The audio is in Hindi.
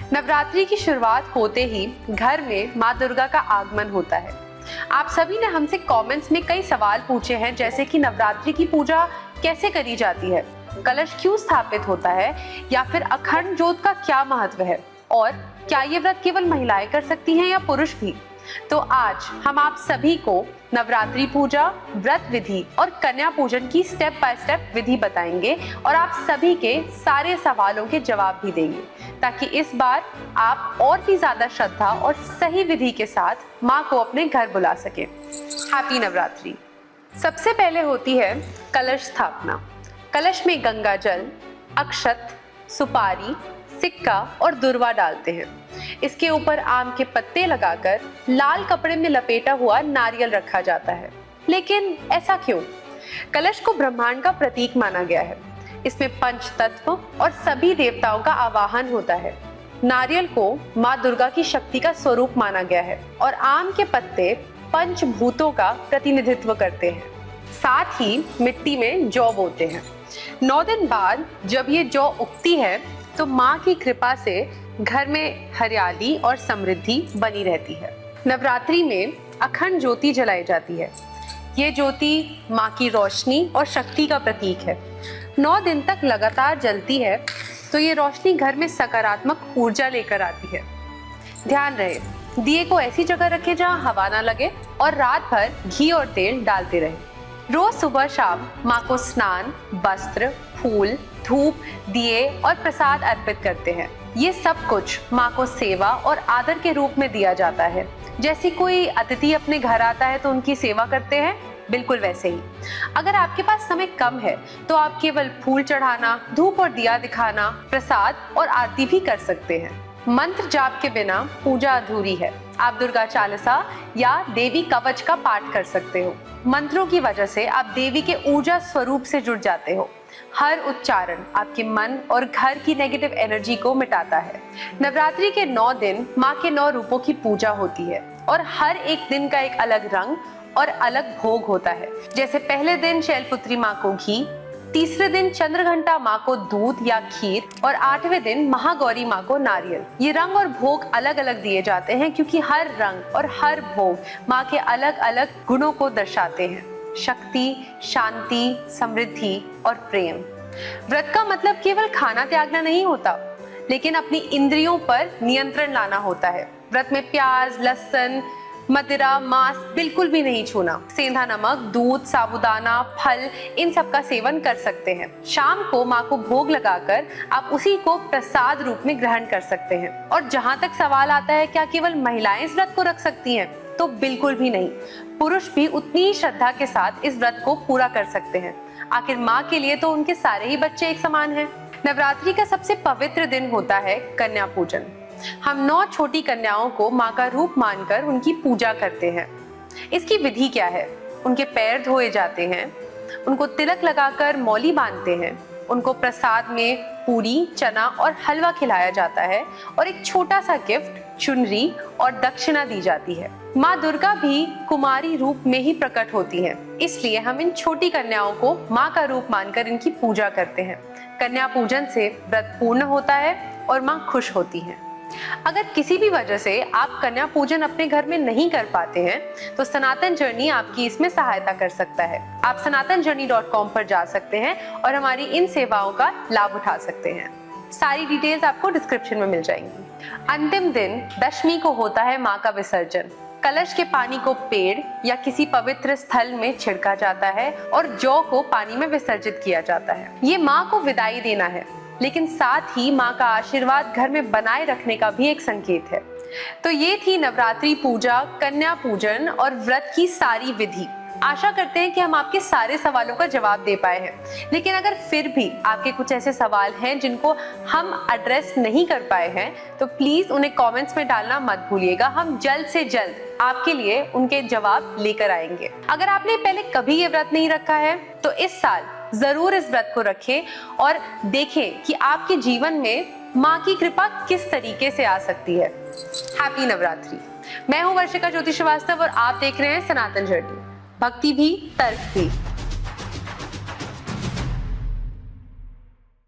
नवरात्रि की शुरुआत होते ही घर में माँ दुर्गा का आगमन होता है। आप सभी ने हमसे कमेंट्स में कई सवाल पूछे हैं, जैसे कि नवरात्रि की पूजा कैसे करी जाती है, कलश क्यों स्थापित होता है, या फिर अखंड ज्योत का क्या महत्व है, और क्या ये व्रत केवल महिलाएं कर सकती हैं या पुरुष भी। तो आज हम आप सभी को नवरात्रि पूजा, व्रत विधि और कन्या पूजन की स्टेप बाय स्टेप विधि बताएंगे और आप सभी के सारे सवालों के जवाब भी देंगे, ताकि इस बार आप और भी ज्यादा श्रद्धा और सही विधि के साथ माँ को अपने घर बुला सके। हैप्पी नवरात्रि। सबसे पहले होती है कलश स्थापना। कलश में गंगा जल, अक्षत, सुपारी, सिक्का और दुर्वा डालते हैं। इसके ऊपर आम के पत्ते लगाकर लाल कपड़े में लपेटा हुआ नारियल रखा जाता है। लेकिन ऐसा क्यों? कलश को ब्रह्मांड का प्रतीक माना गया है। इसमें पंच तत्व और सभी देवताओं का आवाहन होता है। नारियल को माँ दुर्गा की शक्ति का स्वरूप माना गया है और आम के पत्ते पंचभूतों का प्रतिनिधित्व करते हैं। साथ ही मिट्टी में जौ बोते हैं। 9 दिन बाद जब ये जौ उगती है तो माँ की कृपा से घर में हरियाली और समृद्धि बनी रहती है। नवरात्रि में अखंड ज्योति जलाई जाती है। ये ज्योति माँ की रोशनी और शक्ति का प्रतीक है। 9 दिन तक लगातार जलती है तो ये रोशनी घर में सकारात्मक ऊर्जा लेकर आती है। ध्यान रहे, दिए को ऐसी जगह रखें जहाँ हवा ना लगे और रात भर घी और तेल डालते रहे। रोज सुबह शाम माँ को स्नान, वस्त्र, फूल, धूप, दिए और प्रसाद अर्पित करते हैं। ये सब कुछ माँ को सेवा और आदर के रूप में दिया जाता है। जैसे कोई अतिथि अपने घर आता है तो उनकी सेवा करते हैं, बिल्कुल वैसे ही। अगर आपके पास समय कम है तो आप केवल फूल चढ़ाना, धूप और दिया दिखाना, प्रसाद और आरती भी कर सकते हैं। मंत्र जाप के बिना पूजा अधूरी है। आप दुर्गा चालीसा या देवी कवच का पाठ कर सकते हो। मंत्रों की वजह से आप देवी के ऊर्जा स्वरूप से जुड़ जाते हो। हर उच्चारण आपके मन और घर की नेगेटिव एनर्जी को मिटाता है। नवरात्रि के 9 दिन माँ के 9 रूपों की पूजा होती है और हर एक दिन का एक अलग रंग और अलग भोग होता है। जैसे पहले दिन शैलपुत्री माँ को घी, तीसरे दिन चंद्रघंटा माँ को दूध या खीर और 8वें दिन महागौरी माँ को नारियल। ये रंग और भोग अलग अलग दिए जाते हैं क्योंकि हर रंग और हर भोग माँ के अलग अलग गुणों को दर्शाते हैं। शक्ति, शांति, समृद्धि और प्रेम। व्रत का मतलब केवल खाना त्यागना नहीं होता, लेकिन अपनी इंद्रियों पर नियंत्रण लाना होता है। व्रत में प्याज, लहसुन, मदिरा, मांस बिल्कुल भी नहीं छूना। सेंधा नमक, दूध, साबूदाना, फल, इन सब का सेवन कर सकते हैं। शाम को माँ को भोग लगाकर आप उसी को प्रसाद रूप में ग्रहण कर सकते हैं। और जहाँ तक सवाल आता है क्या केवल महिलाएं इस व्रत को रख सकती हैं, तो बिल्कुल भी नहीं। पुरुष भी उतनी श्रद्धा के साथ इस व्रत को पूरा कर सकते हैं। आखिर माँ के लिए तो उनके सारे ही बच्चे एक समान हैं। नवरात्रि का सबसे पवित्र दिन होता है कन्या पूजन। हम 9 छोटी कन्याओं को माँ का रूप मानकर उनकी पूजा करते हैं। इसकी विधि क्या है? उनके पैर धोए जाते हैं, उनको तिलक लगाकर मौली बांधते हैं, उनको प्रसाद में पूरी, चना और हलवा खिलाया जाता है और एक छोटा सा गिफ्ट, चुनरी और दक्षिणा दी जाती है। माँ दुर्गा भी कुमारी रूप में ही प्रकट होती है, इसलिए हम इन छोटी कन्याओं को माँ का रूप मानकर इनकी पूजा करते हैं। कन्या पूजन से व्रत पूर्ण होता है और माँ खुश होती है। अगर किसी भी वजह से आप कन्या पूजन अपने घर में नहीं कर पाते हैं तो सनातन जर्नी आपकी इसमें सहायता कर सकता है। आप sanatan.com पर जा सकते हैं और हमारी इन सेवाओं का लाभ उठा सकते हैं। सारी डिटेल्स आपको डिस्क्रिप्शन में मिल जाएंगी। अंतिम दिन दशमी को होता है माँ का विसर्जन। कलश के पानी को पेड़ या किसी पवित्र स्थल में छिड़का जाता है और जौ को पानी में विसर्जित किया जाता है। ये माँ को विदाई देना है, लेकिन साथ ही माँ का आशीर्वाद घर में बनाए रखने का भी एक संकेत है। तो ये थी नवरात्रि पूजा, कन्या पूजन और व्रत की सारी विधि। आशा करते हैं कि हम आपके सारे सवालों का जवाब दे पाए हैं। लेकिन अगर फिर भी आपके कुछ ऐसे सवाल हैं जिनको हम एड्रेस नहीं कर पाए हैं तो प्लीज उन्हें कमेंट्स में डालना मत भूलिएगा। हम जल्द से जल्द आपके लिए उनके जवाब लेकर आएंगे। अगर आपने पहले कभी ये व्रत नहीं रखा है तो इस साल जरूर इस व्रत को रखें और देखें कि आपके जीवन में माँ की कृपा किस तरीके से आ सकती है। हैप्पी नवरात्रि। मैं हूँ वर्षिका ज्योति श्रीवास्तव और आप देख रहे हैं सनातन जर्नी। भक्ति भी, तर्क भी।